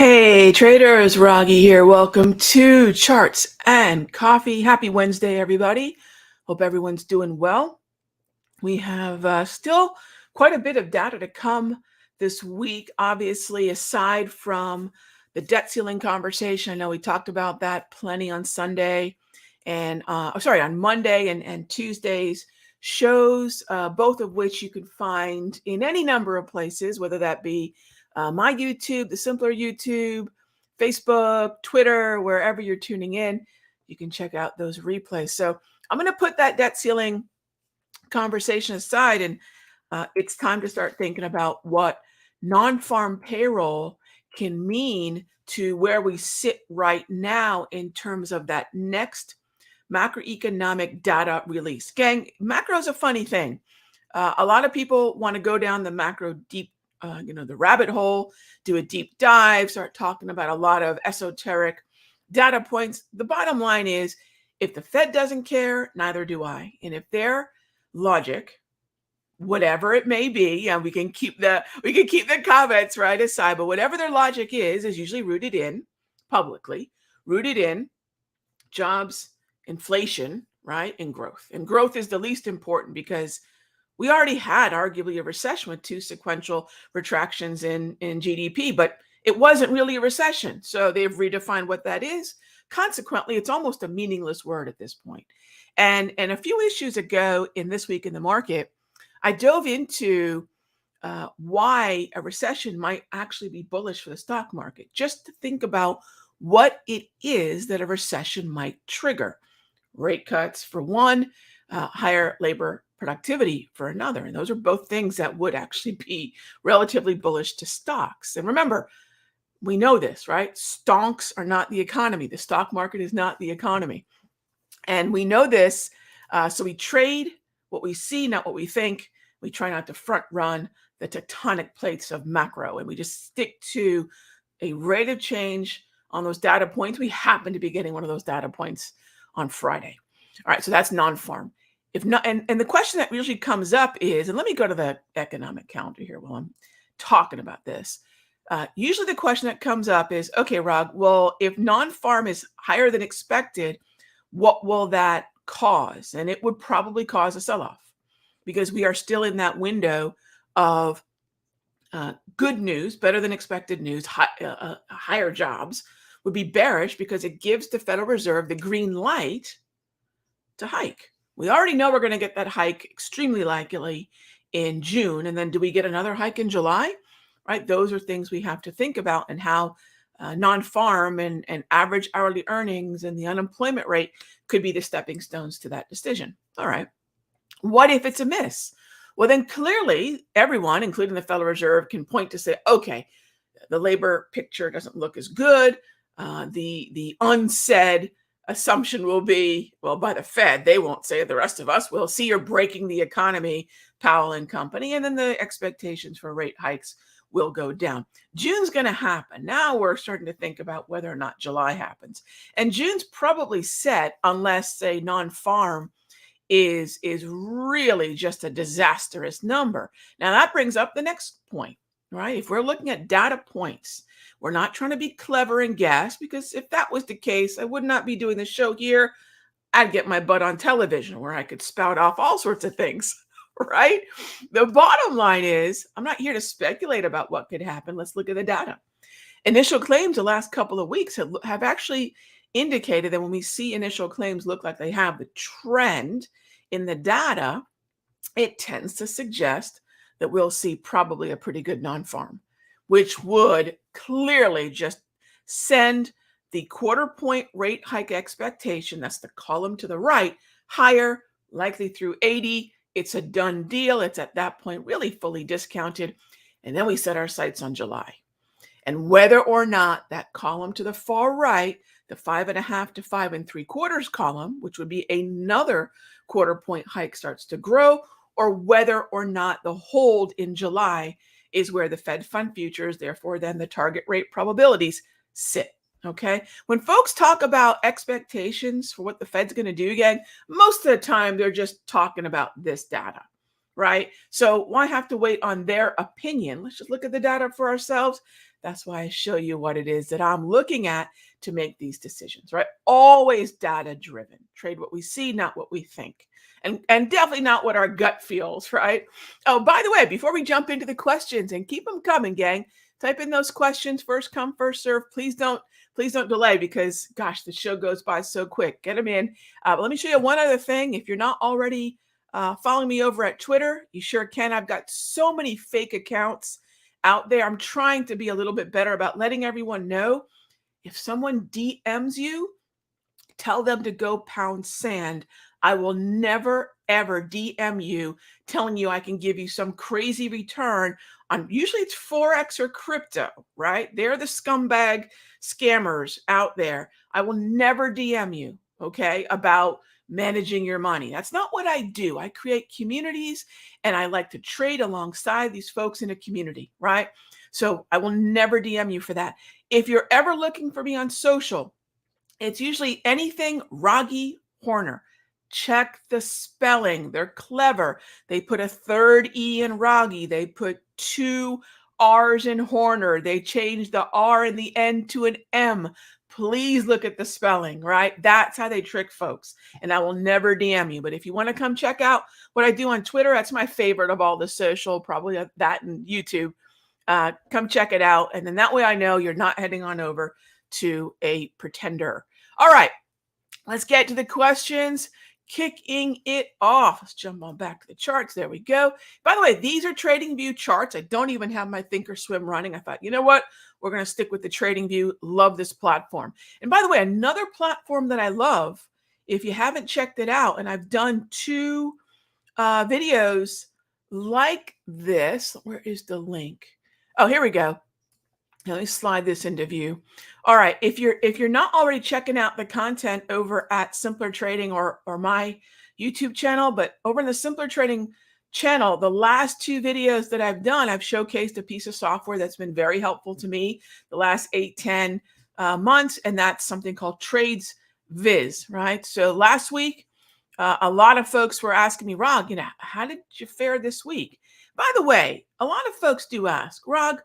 Hey traders, Raghee here. Welcome to Charts and Coffee. Happy Wednesday, everybody. Hope everyone's doing well. We have still quite a bit of data to come this week, obviously, aside from the debt ceiling conversation. I know we talked about that plenty on Sunday and on Monday and Tuesday's shows, both of which you can find in any number of places, whether that be my YouTube, the simpler YouTube, Facebook, Twitter, wherever you're tuning in, you can check out those replays. So I'm going to put that debt ceiling conversation aside, and it's time to start thinking about what non-farm payroll can mean to where we sit right now in terms of that next macroeconomic data release. Gang, macro is a funny thing. A lot of people want to go down the macro deep, the rabbit hole, do a deep dive, start talking about a lot of esoteric data points. The bottom line is, if the Fed doesn't care, neither do I. And if their logic, whatever it may be, and we can keep the comments right aside, but whatever their logic is usually rooted in publicly, rooted in jobs, inflation, right, and growth. And growth is the least important because we already had arguably a recession with two sequential retractions in GDP, but it wasn't really a recession. So they've redefined what that is. Consequently, it's almost a meaningless word at this point. And a few issues ago in This Week in the Market, I dove into why a recession might actually be bullish for the stock market, just to think about what it is that a recession might trigger. Rate cuts for one, higher labor productivity for another. And those are both things that would actually be relatively bullish to stocks. And remember, we know this, right? Stonks are not the economy. The stock market is not the economy. And we know this. So we trade what we see, not what we think. We try not to front run the tectonic plates of macro. And we just stick to a rate of change on those data points. We happen to be getting one of those data points on Friday. All right, so that's non-farm. If not, and the question that usually comes up is, and let me go to the economic calendar here while I'm talking about this. Usually the question that comes up is, okay, Rog, well, if non-farm is higher than expected, what will that cause? And it would probably cause a sell-off because we are still in that window of good news, better than expected news, higher jobs would be bearish because it gives the Federal Reserve the green light to hike. We already know we're going to get that hike extremely likely in June. And then do we get another hike in July? Right? Those are things we have to think about, and how non-farm and average hourly earnings and the unemployment rate could be the stepping stones to that decision. All right. What if it's a miss? Well, then clearly everyone, including the Federal Reserve, can point to say, okay, the labor picture doesn't look as good. The unsaid assumption will be, well, by the Fed, they won't say it, the rest of us will see you're breaking the economy, Powell and company, and then the expectations for rate hikes will go down. June's going to happen. Now we're starting to think about whether or not July happens. And June's probably set unless, say, non-farm is really just a disastrous number. Now that brings up the next point, right? If we're looking at data points, we're not trying to be clever and guess, because if that was the case, I would not be doing the show here. I'd get my butt on television where I could spout off all sorts of things, right? The bottom line is, I'm not here to speculate about what could happen. Let's look at the data. Initial claims the last couple of weeks have actually indicated that when we see initial claims look like they have the trend in the data, it tends to suggest that we'll see probably a pretty good non-farm, which would clearly just send the quarter point rate hike expectation, that's the column to the right, higher, likely through 80. It's a done deal. It's at that point really fully discounted. And then we set our sights on July. And whether or not that column to the far right, the 5.5 to 5 3/4 column, which would be another quarter point hike, starts to grow, or whether or not the hold in July is where the Fed fund futures, therefore then the target rate probabilities, sit. Okay. When folks talk about expectations for what the Fed's going to do again, most of the time they're just talking about this data, right? So why have to wait on their opinion? Let's just look at the data for ourselves. That's why I show you what it is that I'm looking at to make these decisions, right? Always data driven. Trade what we see, not what we think. And definitely not what our gut feels, right? Oh, by the way, before we jump into the questions, and keep them coming, gang, type in those questions. First come, first serve. Please don't delay, because gosh, the show goes by so quick. Get them in. But let me show you one other thing. If you're not already following me over at Twitter, you sure can. I've got so many fake accounts out there. I'm trying to be a little bit better about letting everyone know, if someone DMs you, tell them to go pound sand. I will never, ever DM you telling you I can give you some crazy return on, usually it's Forex or crypto, right? They're the scumbag scammers out there. I will never DM you, okay, about managing your money. That's not what I do. I create communities, and I like to trade alongside these folks in a community, right? So I will never DM you for that. If you're ever looking for me on social, it's usually anything Raghee Horner. Check the spelling. They're clever. They put a third E in Raghee. They put two R's in Horner. They changed the R in the end to an M. Please look at the spelling, right? That's how they trick folks. And I will never DM you. But if you want to come check out what I do on Twitter, that's my favorite of all the social, probably that and YouTube. Come check it out. And then that way I know you're not heading on over to a pretender. All right, let's get to the questions. Kicking it off. Let's jump on back to the charts. There we go. By the way, these are TradingView charts. I don't even have my Thinkorswim running. I thought, you know what? We're going to stick with the TradingView. Love this platform. And by the way, another platform that I love, if you haven't checked it out, and I've done two videos like this. Where is the link? Oh, here we go. Let me slide this into view. All right, if you're not already checking out the content over at Simpler Trading or my YouTube channel, but over in the Simpler Trading channel, the last two videos that I've done, I've showcased a piece of software that's been very helpful to me the last 8-10 months, and that's something called Trades Viz, right? So last week, a lot of folks were asking me, Rog, how did you fare this week? By the way, a lot of folks do ask, Rog,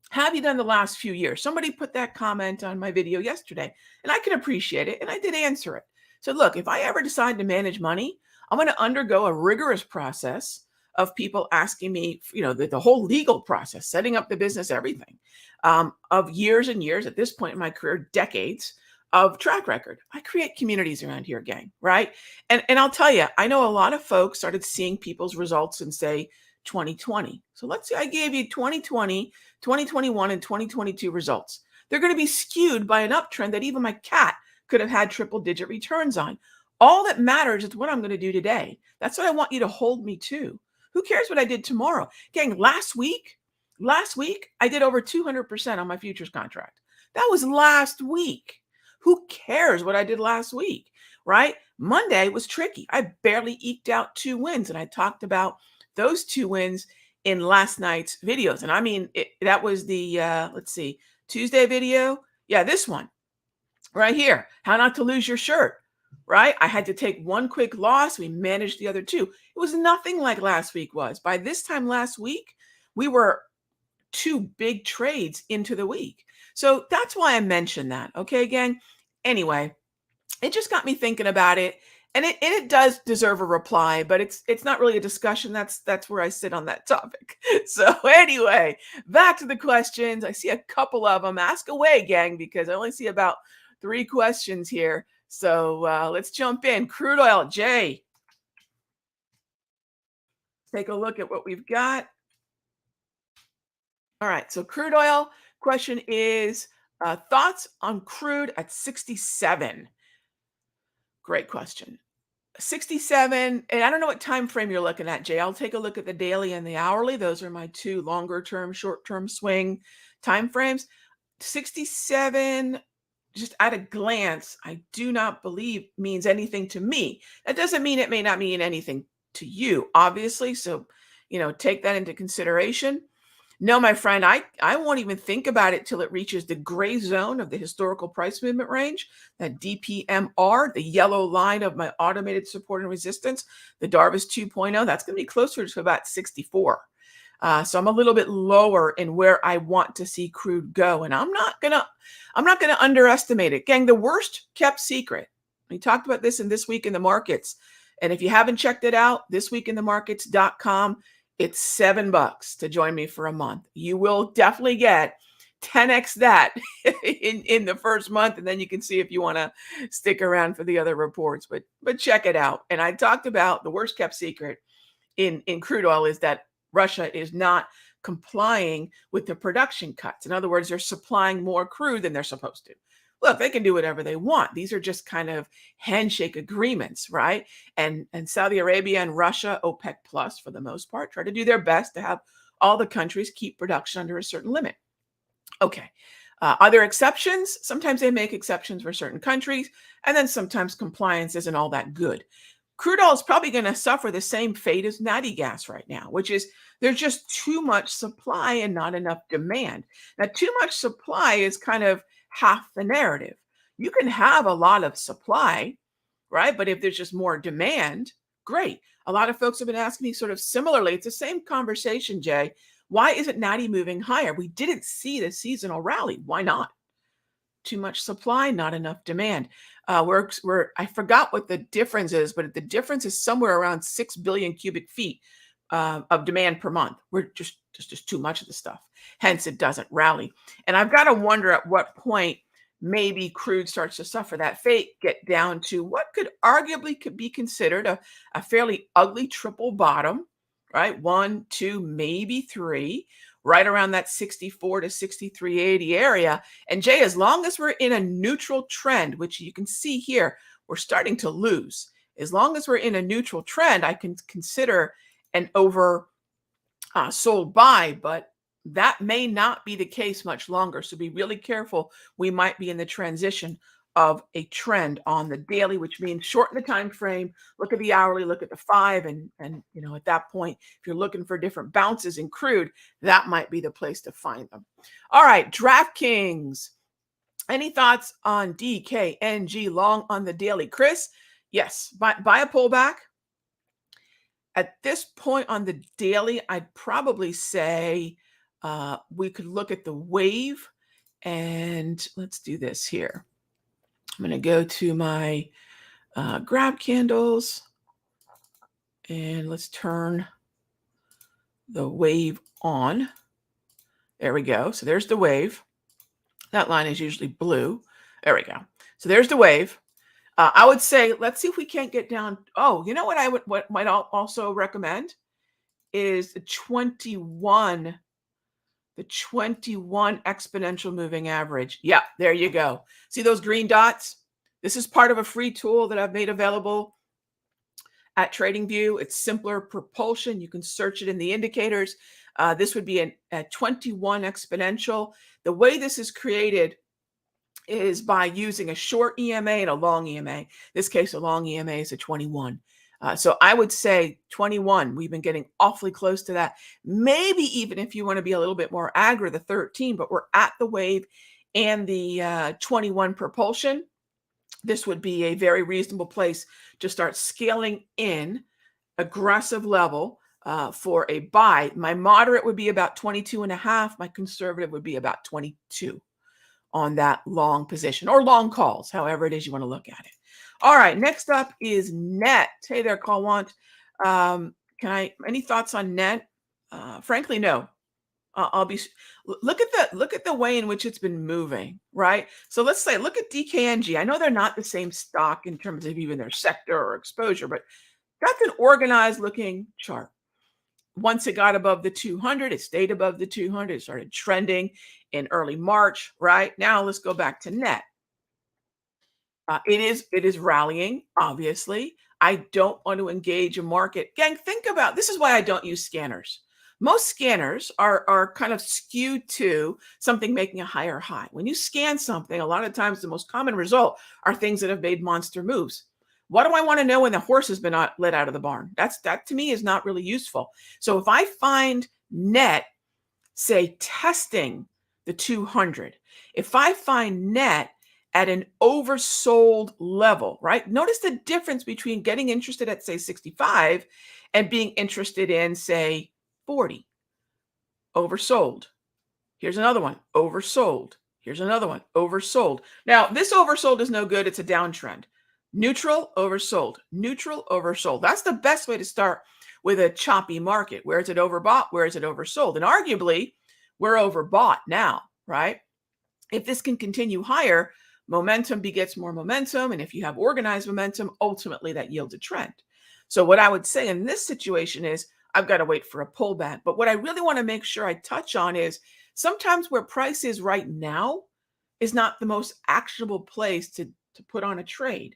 have you done the last few years? Somebody put that comment on my video yesterday, and I can appreciate it, and I did answer it. So look, if I ever decide to manage money, I'm going to undergo a rigorous process of people asking me, the whole legal process, setting up the business, everything, of years and years, at this point in my career, decades of track record. I create communities around here, gang, right? And I'll tell you, I know a lot of folks started seeing people's results and say 2020. So let's say I gave you 2020, 2021, and 2022 results. They're going to be skewed by an uptrend that even my cat could have had triple-digit returns on. All that matters is what I'm going to do today. That's what I want you to hold me to. Who cares what I did tomorrow? Gang, last week, I did over 200% on my futures contract. That was last week. Who cares what I did last week, right? Monday was tricky. I barely eked out 2 wins, and I talked about those 2 wins in last night's videos. And I mean, that was the, let's see, Tuesday video. Yeah, this one right here, how not to lose your shirt, right? I had to take one quick loss. We managed the other 2. It was nothing like last week was. By this time last week, we were 2 big trades into the week. So that's why I mentioned that. Okay, gang. Anyway, it just got me thinking about it. And it does deserve a reply, but it's not really a discussion. That's where I sit on that topic. So anyway, back to the questions. I see a couple of them. Ask away, gang, because I only see about 3 questions here. So let's jump in. Crude oil, Jay. Take a look at what we've got. All right, so crude oil question is thoughts on crude at 67. Great question. 67, and I don't know what time frame you're looking at, Jay. I'll take a look at the daily and the hourly. Those are my 2 longer term, short term swing time frames. 67, just at a glance, I do not believe means anything to me. That doesn't mean it may not mean anything to you, obviously. So, take that into consideration. No, my friend, I won't even think about it till it reaches the gray zone of the historical price movement range, that DPMR, the yellow line of my automated support and resistance, the Darvis 2.0. That's going to be closer to about 64. So I'm a little bit lower in where I want to see crude go, and I'm not gonna underestimate it. Gang, the worst kept secret. We talked about this in This Week in the Markets, and if you haven't checked it out, thisweekinthemarkets.com. It's $7 to join me for a month. You will definitely get 10x that in the first month, and then you can see if you want to stick around for the other reports. But check it out. And I talked about the worst kept secret in crude oil is that Russia is not complying with the production cuts. In other words, they're supplying more crude than they're supposed to. Look, they can do whatever they want. These are just kind of handshake agreements, right? And Saudi Arabia and Russia, OPEC plus for the most part, try to do their best to have all the countries keep production under a certain limit. Okay. Are there exceptions? Sometimes they make exceptions for certain countries, and then sometimes compliance isn't all that good. Crude oil is probably going to suffer the same fate as natty gas right now, which is there's just too much supply and not enough demand. Now, too much supply is kind of half the narrative. You can have a lot of supply, right? But if there's just more demand, great. A lot of folks have been asking me sort of similarly. It's the same conversation, Jay. Why isn't natty moving higher? We didn't see the seasonal rally. Why not? Too much supply, not enough demand. I forgot what the difference is, but the difference is somewhere around 6 billion cubic feet of demand per month. We're just too much of the stuff. Hence, it doesn't rally. And I've got to wonder at what point maybe crude starts to suffer that fate, get down to what could be considered a fairly ugly triple bottom, right? 1, 2, maybe 3, right around that 64 to 63.80 area. And Jay, as long as we're in a neutral trend, which you can see here, we're starting to lose. As long as we're in a neutral trend, I can consider an over sold buy, but that may not be the case much longer. So be really careful. We might be in the transition of a trend on the daily, which means shorten the time frame, look at the hourly, look at the 5, and at that point, if you're looking for different bounces in crude, that might be the place to find them. All right, DraftKings. Any thoughts on DKNG long on the daily? Chris, yes, buy a pullback. At this point on the daily, I'd probably say we could look at the wave, and let's do this here. I'm going to go to my grab candles, and let's turn the wave on. There we go. So there's the wave. That line is usually blue. There we go. So there's the wave. I would say, let's see if we can't get down. Oh, you know what might also recommend is the 21 exponential moving average. Yeah, there you go. See those green dots? This is part of a free tool that I've made available at TradingView. It's simpler propulsion. You can search it in the indicators. This would be a 21 exponential. The way this is created is by using a short EMA and a long EMA. In this case, a long EMA is a 21. So I would say 21. We've been getting awfully close to that. Maybe even if you want to be a little bit more aggro, the 13, but we're at the wave and the 21 propulsion. This would be a very reasonable place to start scaling in aggressive level for a buy. My moderate would be about 22.5. My conservative would be about 22 on that long position or long calls, however it is you want to look at it. All right, next up is net. Hey there, Calwant. Any thoughts on net? Frankly, no. Look at the way in which it's been moving, right? So let's say, look at DKNG. I know they're not the same stock in terms of even their sector or exposure, but that's an organized looking chart. Once it got above the 200, it stayed above the 200. It started trending in early March, right? Now let's go back to net. It is rallying, obviously. I don't want to engage a market. Gang, think about, this is why I don't use scanners. Most scanners are kind of skewed to something making a higher high. When you scan something, a lot of times the most common result are things that have made monster moves. What do I want to know when the horse has been let out of the barn? That to me is not really useful. So if I find net, say, testing the 200, if I find net at an oversold level, right? Notice the difference between getting interested at, say, 65 and being interested in, say, 40. oversold. Here's another one, oversold. Here's another one, oversold. Now, this oversold is no good. It's a downtrend. Neutral, oversold. Neutral, oversold. That's the best way to start with a choppy market. Where is it overbought? Where is it oversold? And arguably, we're overbought now, right? If this can continue higher, momentum begets more momentum. And if you have organized momentum, ultimately that yields a trend. So what I would say in this situation is I've got to wait for a pullback. But what I really want to make sure I touch on is sometimes where price is right now is not the most actionable place to put on a trade,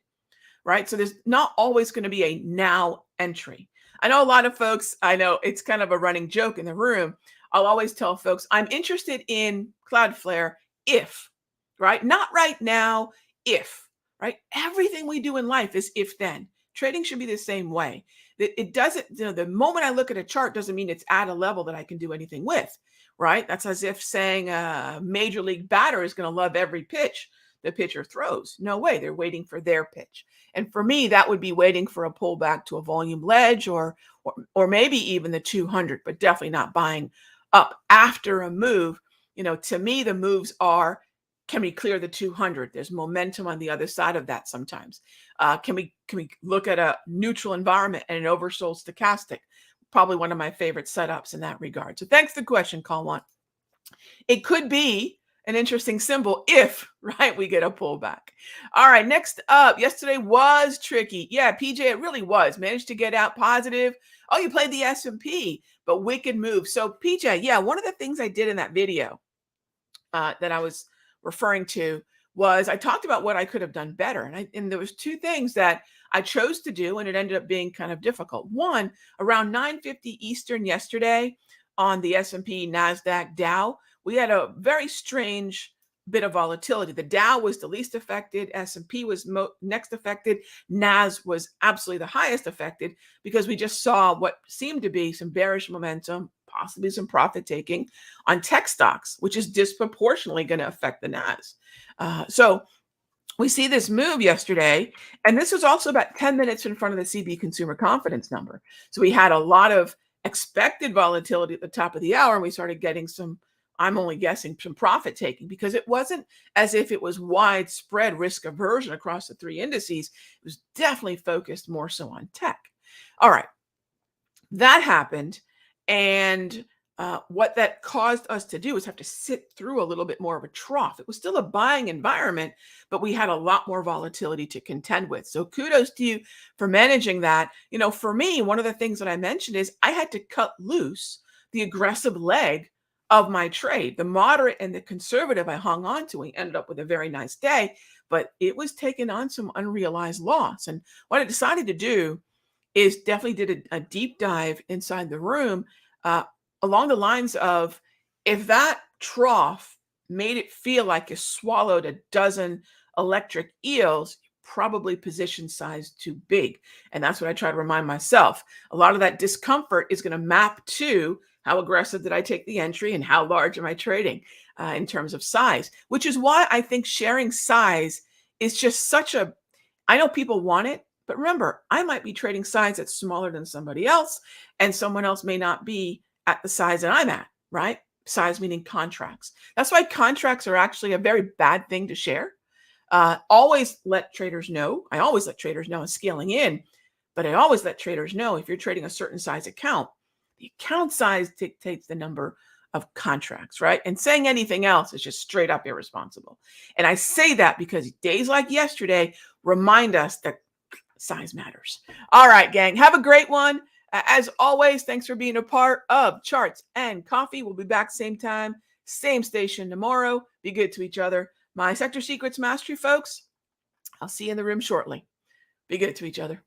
right? So there's not always going to be a now entry. I know a lot of folks, I know it's kind of a running joke in the room. I'll always tell folks, I'm interested in Cloudflare if, right? Not right now, if, right? Everything we do in life is if then. Trading should be the same way. It doesn't, the moment I look at a chart doesn't mean it's at a level that I can do anything with, right? That's as if saying a major league batter is going to love every pitch the pitcher throws. No way. They're waiting for their pitch. And for me, that would be waiting for a pullback to a volume ledge or maybe even the 200, but definitely not buying up after a move. To me, the moves are, can we clear the 200? There's momentum on the other side of that sometimes. Can we look at a neutral environment and an oversold stochastic? Probably one of my favorite setups in that regard. So thanks for the question, call one. It could be an interesting symbol if, right, we get a pullback. All right, next up, yesterday was tricky. Yeah, PJ, it really was. Managed to get out positive. Oh, you played the S&P, but wicked move. So PJ, yeah, one of the things I did in that video that I was referring to was I talked about what I could have done better. And there was two things that I chose to do, and it ended up being kind of difficult. One, around 9:50 Eastern yesterday on the S&P, NASDAQ, Dow, we had a very strange bit of volatility. The Dow was the least affected. S&P was next affected. NAS was absolutely the highest affected because we just saw what seemed to be some bearish momentum, possibly some profit taking on tech stocks, which is disproportionately going to affect the NAS. So we see this move yesterday, and this was also about 10 minutes in front of the CB consumer confidence number. So we had a lot of expected volatility at the top of the hour, and we started getting some, I'm only guessing, some profit taking because it wasn't as if it was widespread risk aversion across the three indices. It was definitely focused more so on tech. All right, that happened. And what that caused us to do is have to sit through a little bit more of a trough. It was still a buying environment, but we had a lot more volatility to contend with. So kudos to you for managing that. For me, one of the things that I mentioned is I had to cut loose the aggressive leg of my trade. The moderate and the conservative I hung on to. We ended up with a very nice day, but it was taking on some unrealized loss. And what I decided to do is definitely did a deep dive inside the room along the lines of, if that trough made it feel like you swallowed a dozen electric eels, probably position size too big. And that's what I try to remind myself. A lot of that discomfort is going to map to how aggressive did I take the entry and how large am I trading in terms of size, which is why I think sharing size is just such a, I know people want it, but remember, I might be trading size that's smaller than somebody else, and someone else may not be at the size that I'm at, right? Size meaning contracts. That's why contracts are actually a very bad thing to share. Always let traders know. I always let traders know I'm scaling in, but I always let traders know if you're trading a certain size account, the account size dictates the number of contracts, right? And saying anything else is just straight up irresponsible. And I say that because days like yesterday remind us that size matters. All right, gang. Have a great one. As always, thanks for being a part of Charts and Coffee. We'll be back same time, same station tomorrow. Be good to each other. My Sector Secrets Mastery folks, I'll see you in the room shortly. Be good to each other.